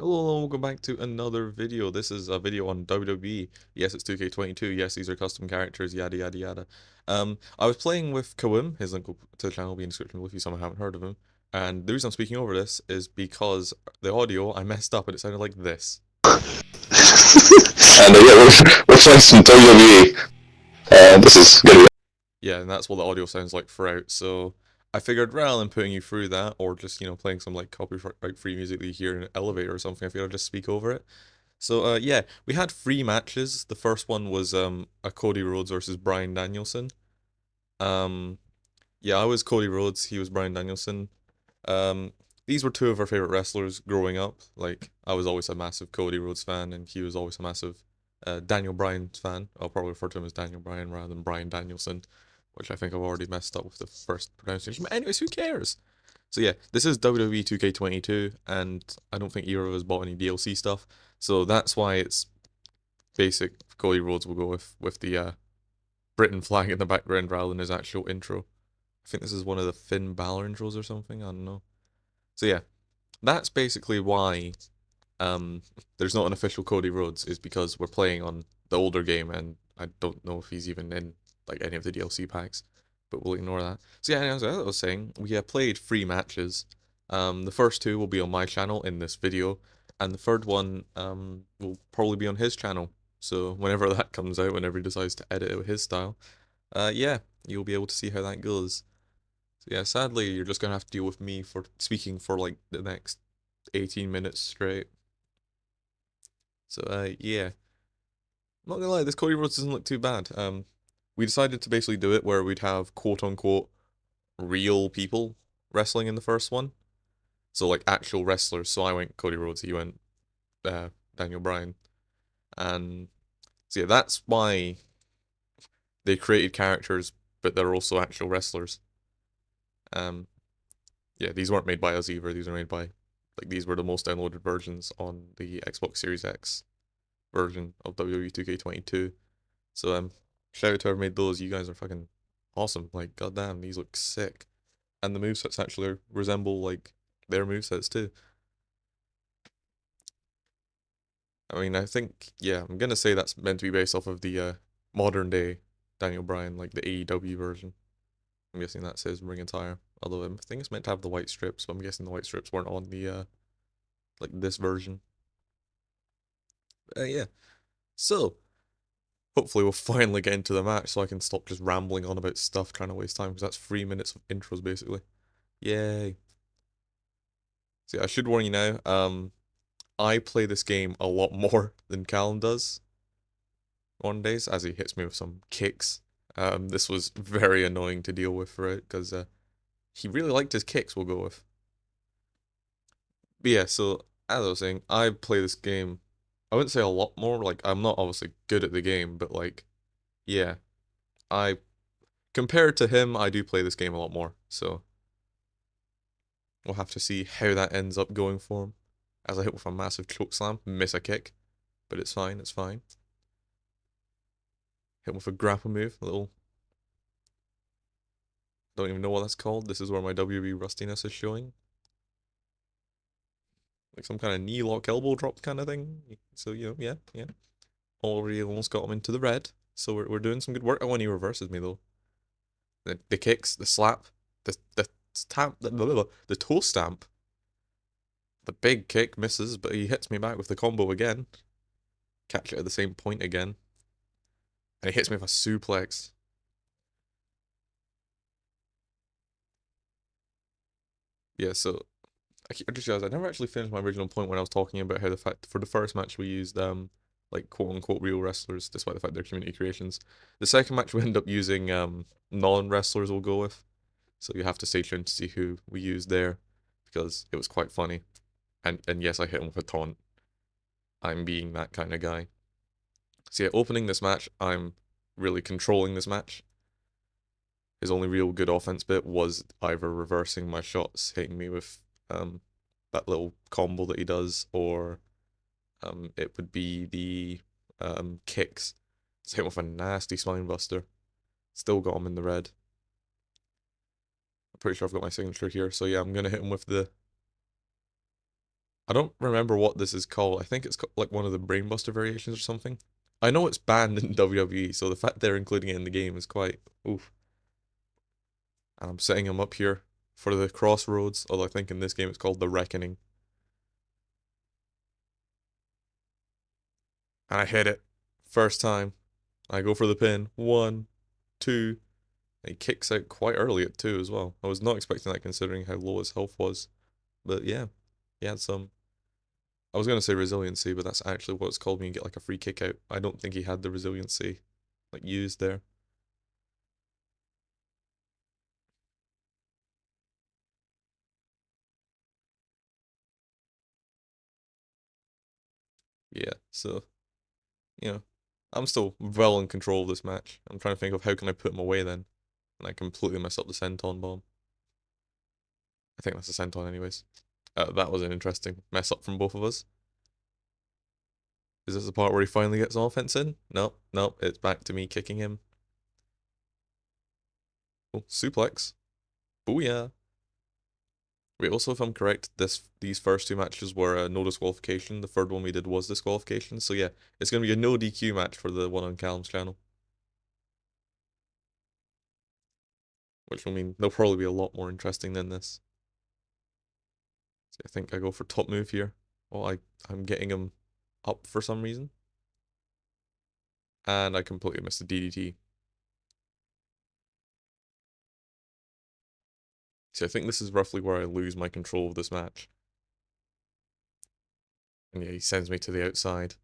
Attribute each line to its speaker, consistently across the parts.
Speaker 1: Hello, welcome back to another video. This is a video on WWE. Yes, it's 2K22. Yes, these are custom characters, yada yada yada. I was playing with Cawoom. His link to the channel will be in the description below if you somehow haven't heard of him. And the reason I'm speaking over this is because the audio, I messed up and it sounded like this.
Speaker 2: And yeah, we're playing some WWE. This is gonna be.
Speaker 1: Yeah, and that's what the audio sounds like throughout. So I figured rather than putting you through that or just, playing some like copyright free music that you hear in an elevator or something, I figured I'd just speak over it. So yeah, we had three matches. The first one was a Cody Rhodes versus Bryan Danielson. Um yeah, I was Cody Rhodes, he was Bryan Danielson. Um these were two of our favorite wrestlers growing up. Like I was always a massive Cody Rhodes fan and he was always a massive Daniel Bryan fan. I'll probably refer to him as Daniel Bryan rather than Bryan Danielson, which I think I've already messed up with the first pronunciation. But anyways, who cares? So yeah, this is WWE 2K22 and I don't think either of us bought any DLC stuff. So that's why it's basic. Cody Rhodes will go with the Britain flag in the background rather than his actual intro. I think this is one of the Finn Balor intros or something. I don't know. So yeah, that's basically why there's not an official Cody Rhodes is because we're playing on the older game and I don't know if he's even in like any of the DLC packs. But we'll ignore that. So yeah, as I was saying, we have played three matches. The first two will be on my channel in this video, and the third one will probably be on his channel. So whenever that comes out, whenever he decides to edit it with his style, yeah, you'll be able to see how that goes. So yeah, sadly, you're just gonna have to deal with me for speaking for like the next 18 minutes straight. So yeah, I'm not gonna lie, this Cody Rhodes doesn't look too bad. We decided to basically do it where we'd have quote unquote real people wrestling in the first one. So like actual wrestlers. So I went Cody Rhodes, he went Daniel Bryan. And so yeah, that's why they created characters, but they're also actual wrestlers. Um, yeah, these weren't made by us either. These are made by like these were the most downloaded versions on the Xbox Series X version of WWE 2K22. So shout out to whoever made those. You guys are fucking awesome. Like goddamn, these look sick. And the movesets actually resemble like their movesets too. I mean, I think yeah, I'm gonna say that's meant to be based off of the modern day Daniel Bryan, like the AEW version. I'm guessing that says Ring Attire. Although I think it's meant to have the white strips, but I'm guessing the white strips weren't on the like this version. Yeah. So hopefully we'll finally get into the match, so I can stop just rambling on about stuff trying to waste time because that's 3 minutes of intros basically. Yay. So yeah, I should warn you now. I play this game a lot more than Callum does on days, as he hits me with some kicks. This was very annoying to deal with for it because he really liked his kicks. We'll go with. But yeah, so as I was saying, I play this game. I wouldn't say a lot more. Like I'm not obviously good at the game, but like, yeah, I compared to him, I do play this game a lot more. So we'll have to see how that ends up going for him. As I hit with a massive choke slam, miss a kick, but it's fine. It's fine. Hit him with a grapple move, a little. Don't even know what that's called. This is where my WWE rustiness is showing. Like some kind of knee lock elbow drop kind of thing. So, yeah, yeah. Already almost got him into the red. So we're doing some good work. Oh, and he reverses me though. The kicks, the slap, the stamp, the toe stamp. The big kick misses, but he hits me back with the combo again. Catch it at the same point again. And he hits me with a suplex. Yeah, so I just realized I never actually finished my original point when I was talking about how the fact for the first match we used like quote unquote real wrestlers, despite the fact they're community creations. The second match we end up using non wrestlers we'll go with. So you have to stay tuned to see who we used there because it was quite funny. And yes, I hit him with a taunt. I'm being that kind of guy. So yeah, opening this match, I'm really controlling this match. His only real good offense bit was either reversing my shots, hitting me with that little combo that he does, or it would be the kicks. It's hit him with a nasty spine buster. Still got him in the red. I'm pretty sure I've got my signature here, so yeah, I'm gonna hit him with the I don't remember what this is called. I think it's like one of the Brainbuster variations or something. I know it's banned in WWE, so the fact they're including it in the game is quite oof. And I'm setting him up here for the Crossroads, although I think in this game it's called the Reckoning. And I hit it. First time. I go for the pin. One, two. And he kicks out quite early at two as well. I was not expecting that considering how low his health was. But yeah, he had some. I was going to say resiliency, but that's actually what's called when you get like a free kick out. I don't think he had the resiliency like used there. Yeah, so, you know, I'm still well in control of this match. I'm trying to think of how can I put him away then. And I completely messed up the senton bomb. I think that's a senton anyways. That was an interesting mess up from both of us. Is this the part where he finally gets offense in? Nope, nope, it's back to me kicking him. Oh, suplex. Booyah. Wait, also, if I'm correct, these first two matches were no disqualification. The third one we did was disqualification. So yeah, it's going to be a no DQ match for the one on Callum's channel. Which will mean they'll probably be a lot more interesting than this. So I think I go for top move here. Oh, I'm getting him up for some reason. And I completely missed the DDT. So I think this is roughly where I lose my control of this match. And yeah, he sends me to the outside.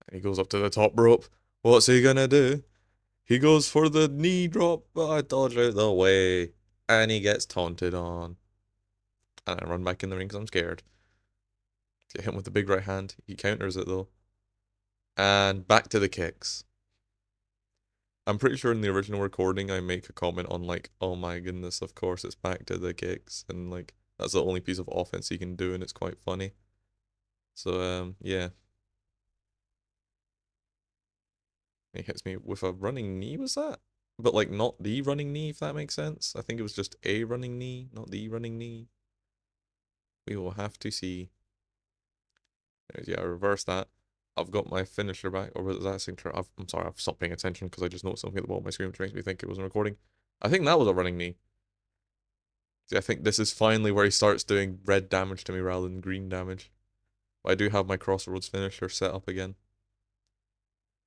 Speaker 1: And he goes up to the top rope. What's he gonna do? He goes for the knee drop, but I dodge out the way. And he gets taunted on. And I run back in the ring because I'm scared. Get hit with the big right hand. He counters it though. And back to the kicks. I'm pretty sure in the original recording I make a comment on like, oh my goodness, of course it's back to the kicks. And like, that's the only piece of offense he can do and it's quite funny. So, yeah. He hits me with a running knee, was that? But like, not the running knee, if that makes sense. I think it was just a running knee, not the running knee. We will have to see. Yeah, I reverse that. I've got my finisher back, or was that signature? I'm sorry, I've stopped paying attention because I just noticed something at the bottom of my screen which makes me think it wasn't recording. I think that was a running knee. See, I think this is finally where he starts doing red damage to me rather than green damage. But I do have my Crossroads finisher set up again.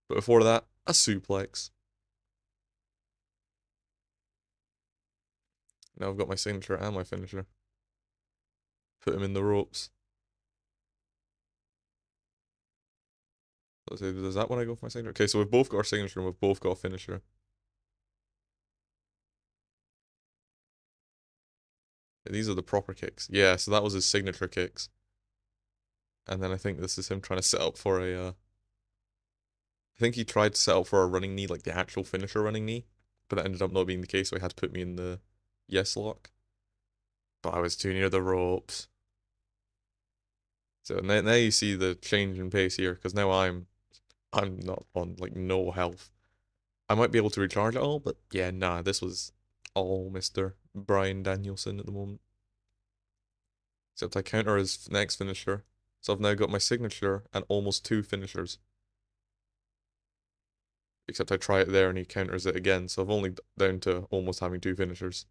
Speaker 1: But before that, a suplex. Now I've got my signature and my finisher. Put him in the ropes. Let's see, does that when I go for my signature? Okay, so we've both got our signature and we've both got a finisher. These are the proper kicks. Yeah, so that was his signature kicks. And then I think this is him trying to set up for a I think he tried to set up for a running knee, like the actual finisher running knee, but that ended up not being the case, so he had to put me in the yes lock. But I was too near the ropes. So now you see the change in pace here, because now I'm not on like no health. I might be able to recharge it all, but yeah, nah, this was all Mr. Brian Danielson at the moment. Except I counter his next finisher. So I've now got my signature and almost two finishers. Except I try it there and he counters it again, so I've only down to almost having two finishers.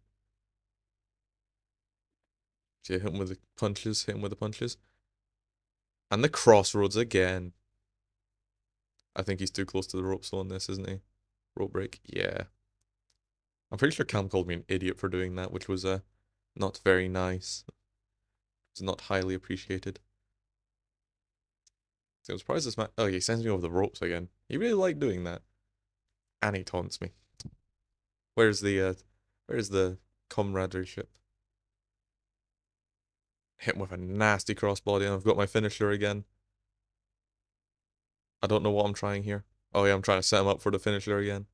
Speaker 1: So yeah, hit him with the punches, hit him with the punches. And the crossroads again. I think he's too close to the ropes on this, isn't he? Rope break, yeah. I'm pretty sure Cam called me an idiot for doing that, which was not very nice. It's not highly appreciated. So I'm surprised this man. Oh, he sends me over the ropes again. He really liked doing that. And he taunts me. Where's the comradeship? Hit him with a nasty crossbody, and I've got my finisher again. I don't know what I'm trying here. Oh yeah, I'm trying to set him up for the finisher again.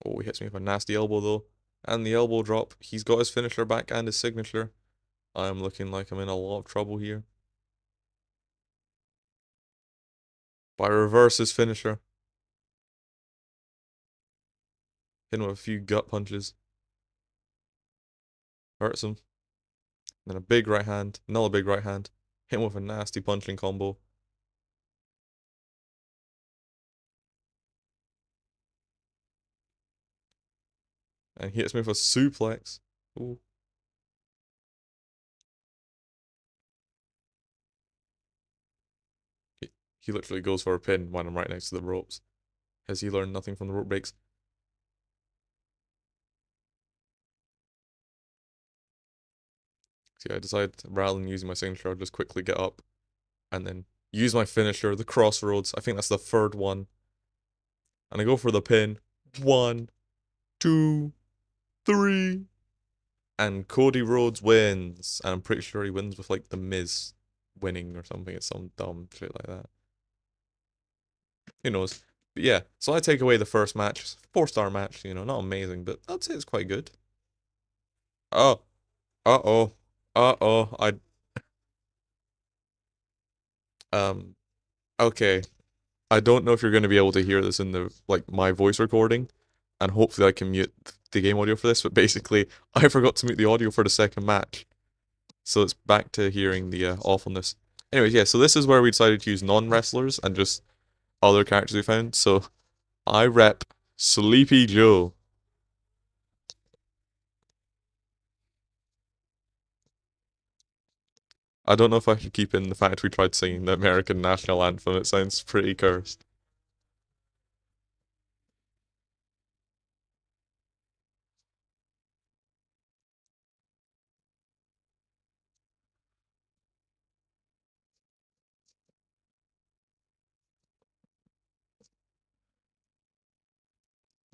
Speaker 1: Oh, he hits me with a nasty elbow though. And the elbow drop. He's got his finisher back and his signature. I'm looking like I'm in a lot of trouble here. But I reverse his finisher. Hit him with a few gut punches. Hurts him. Then a big right hand, another big right hand. Hit him with a nasty punching combo. And he hits me with a suplex. Ooh. He, he literally goes for a pin when I'm right next to the ropes. Has he learned nothing from the rope breaks? So yeah, I decided rather than using my signature, I'll just quickly get up and then use my finisher, the crossroads. I think that's the third one. And I go for the pin. One, two, three. And Cody Rhodes wins. And I'm pretty sure he wins with like the Miz winning or something. It's some dumb shit like that. Who knows? But yeah, so I take away the first match. 4-star match, not amazing, but I'd say it's quite good. Oh, uh-oh. Uh-oh. Um, okay. I don't know if you're going to be able to hear this in the like my voice recording, and hopefully I can mute the game audio for this. But basically, I forgot to mute the audio for the second match, so it's back to hearing the awfulness. Anyways, yeah. So this is where we decided to use non-wrestlers and just other characters we found. So I rep Sleepy Joe. I don't know if I should keep in the fact we tried singing the American national anthem. It sounds pretty cursed.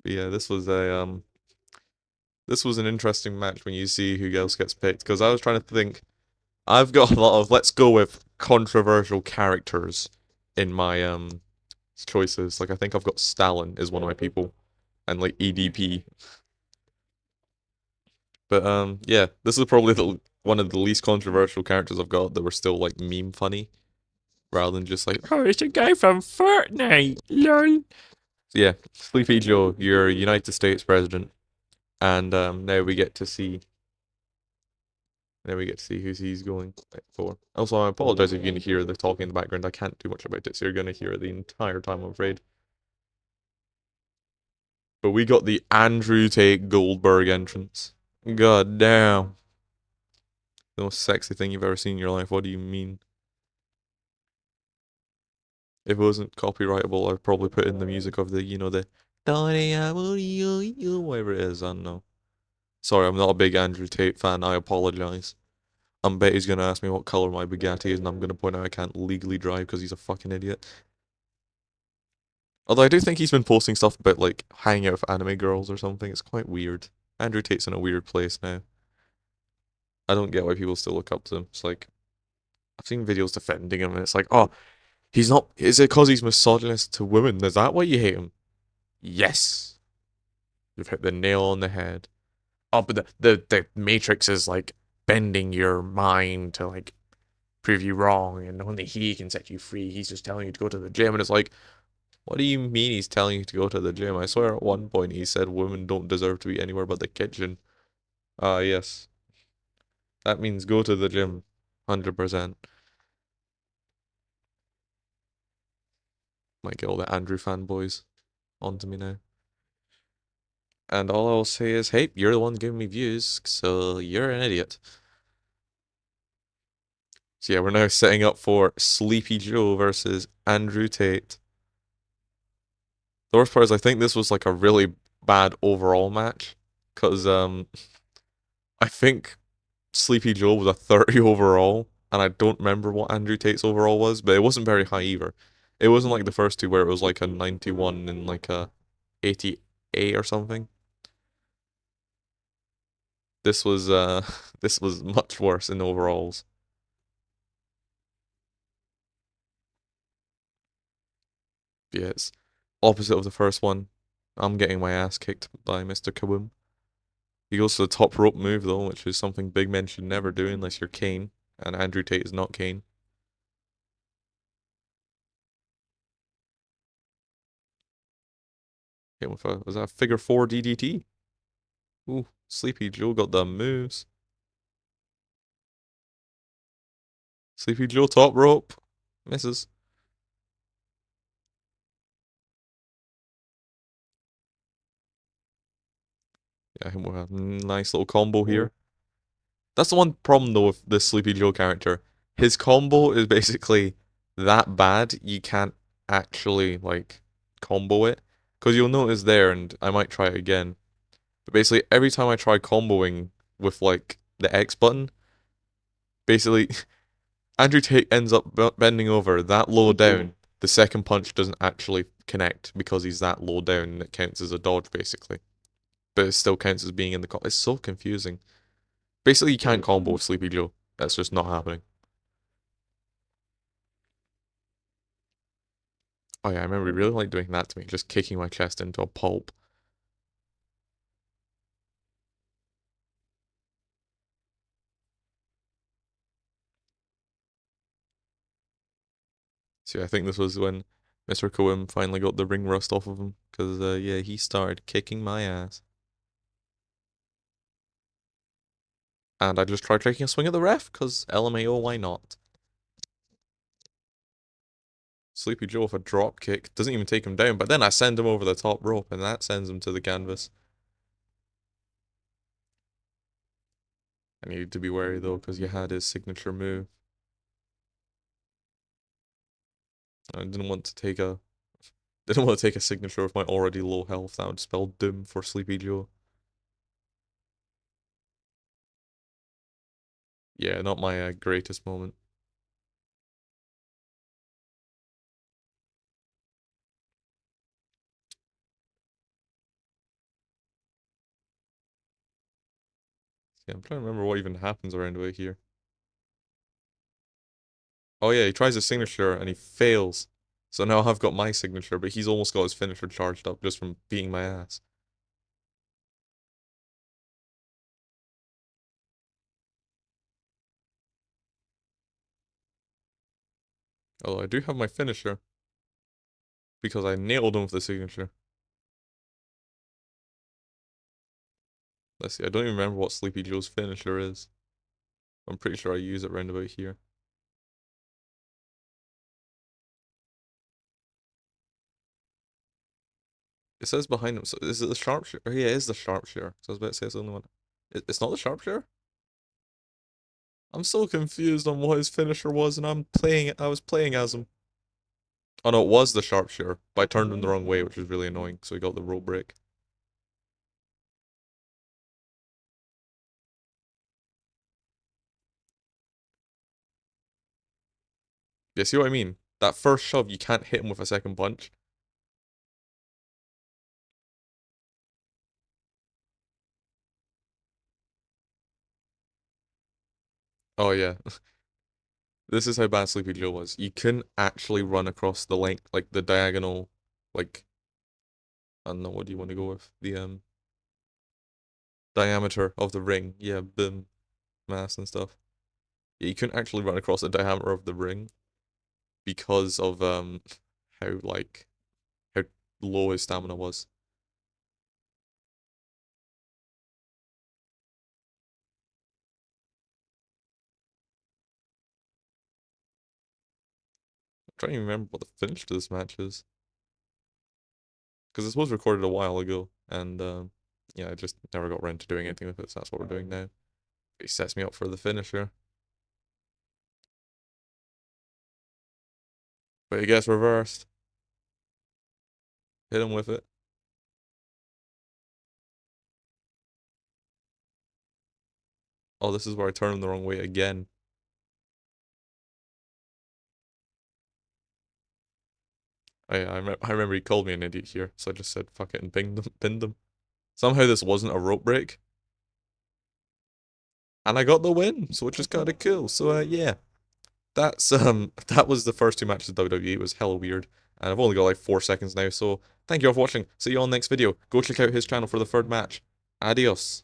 Speaker 1: But yeah, this was an interesting match when you see who else gets picked because I was trying to think. I've got a lot of let's go with controversial characters in my choices. Like I think I've got Stalin is one of my people, and like EDP. But yeah, this is probably the one of the least controversial characters I've got that were still like meme funny rather than just like oh it's a guy from Fortnite, lol. So yeah, Sleepy Joe, you're United States president, and now we get to see who he's going for. Also, I apologize if you can hear the talking in the background. I can't do much about it, so you're going to hear it the entire time, I'm afraid. But we got the Andrew Tate Goldberg entrance. God damn. The most sexy thing you've ever seen in your life. What do you mean? If it wasn't copyrightable, I'd probably put in the music of the whatever it is. I don't know. Sorry, I'm not a big Andrew Tate fan. I apologize. I bet he's gonna ask me what color my Bugatti is, and I'm gonna point out I can't legally drive because he's a fucking idiot. Although I do think he's been posting stuff about like hanging out with anime girls or something. It's quite weird. Andrew Tate's in a weird place now. I don't get why people still look up to him. It's like I've seen videos defending him, and it's like, oh, he's not. Is it because he's misogynist to women? Is that why you hate him? Yes, you've hit the nail on the head. Oh, but the Matrix is like bending your mind to like prove you wrong, and only he can set you free. He's just telling you to go to the gym, and it's like, what do you mean he's telling you to go to the gym? I swear at one point he said women don't deserve to be anywhere but the kitchen. Ah, yes. That means go to the gym. 100%. Might get all the Andrew fanboys onto me now. And all I'll say is, hey, you're the one giving me views, so you're an idiot. So yeah, we're now setting up for Sleepy Joe versus Andrew Tate. The worst part is I think this was like a really bad overall match. Cause I think Sleepy Joe was a 30 overall, and I don't remember what Andrew Tate's overall was, but it wasn't very high either. It wasn't like the first two where it was like a 91 and like a 88 or something. This was this was much worse in overalls. Yeah, it's opposite of the first one. I'm getting my ass kicked by Mr. Cawoom. He goes to the top rope move though, which is something big men should never do unless you're Kane, and Andrew Tate is not Kane. Hit with a was that a figure 4 DDT? Ooh, Sleepy Joe got the moves. Sleepy Joe top rope. Misses. Yeah, we have a nice little combo here. That's the one problem though with this Sleepy Joe character. His combo is basically that bad you can't actually like combo it. Because you'll notice there, and I might try it again. But basically every time I try comboing with like the X button, basically Andrew Tate ends up bending over that low down. The second punch doesn't actually connect because he's that low down and it counts as a dodge basically. But it still counts as being in the combo. It's so confusing. Basically, you can't combo with Sleepy Joe. That's just not happening. Oh yeah, I remember he really liked doing that to me, just kicking my chest into a pulp. See, I think this was when Mr. Cawoom finally got the ring rust off of him, because yeah, he started kicking my ass. And I just tried taking a swing at the ref, because LMAO, why not? Sleepy Joe with a drop kick, doesn't even take him down, but then I send him over the top rope, and that sends him to the canvas. I needed to be wary though, because you had his signature move. I didn't want to take a signature with my already low health. That would spell doom for Sleepy Joe. Yeah, not my greatest moment. Yeah, I'm trying to remember what even happens around about here. Oh yeah, he tries his signature and he fails. So now I've got my signature, but he's almost got his finisher charged up just from beating my ass. Although I do have my finisher because I nailed him with the signature. Let's see, I don't even remember what Sleepy Joe's finisher is. I'm pretty sure I use it round about here. It says behind him. So is it the sharpshooter? Oh, yeah, it is the sharpshooter. So I was about to say it's the only one. It's not the sharpshooter? I'm so confused on what his finisher was, and I was playing as him. Oh no, it was the sharpshooter, but I turned him the wrong way, which was really annoying, so he got the rope break. Yeah, see what I mean? That first shove, you can't hit him with a second punch. Oh yeah. This is how bad Sleepy Joe was. You couldn't actually run across the length, like the diagonal, like, I don't know, what do you want to go with? The diameter of the ring. Yeah, the mass and stuff. Yeah, you couldn't actually run across the diameter of the ring because of how like how low his stamina was. I'm trying to remember what the finish to this match is. Because this was recorded a while ago, and yeah, I just never got around to doing anything with it, so that's what we're doing now. He sets me up for the finisher. But he gets reversed. Hit him with it. Oh, this is where I turn him the wrong way again. I remember he called me an idiot here, so I just said fuck it and pinned them. Somehow this wasn't a rope break, and I got the win, so which is kind of cool. So yeah, that's that was the first two matches of WWE. It was hella weird, and I've only got like 4 seconds now. So thank you all for watching. See you all next video. Go check out his channel for the third match. Adios.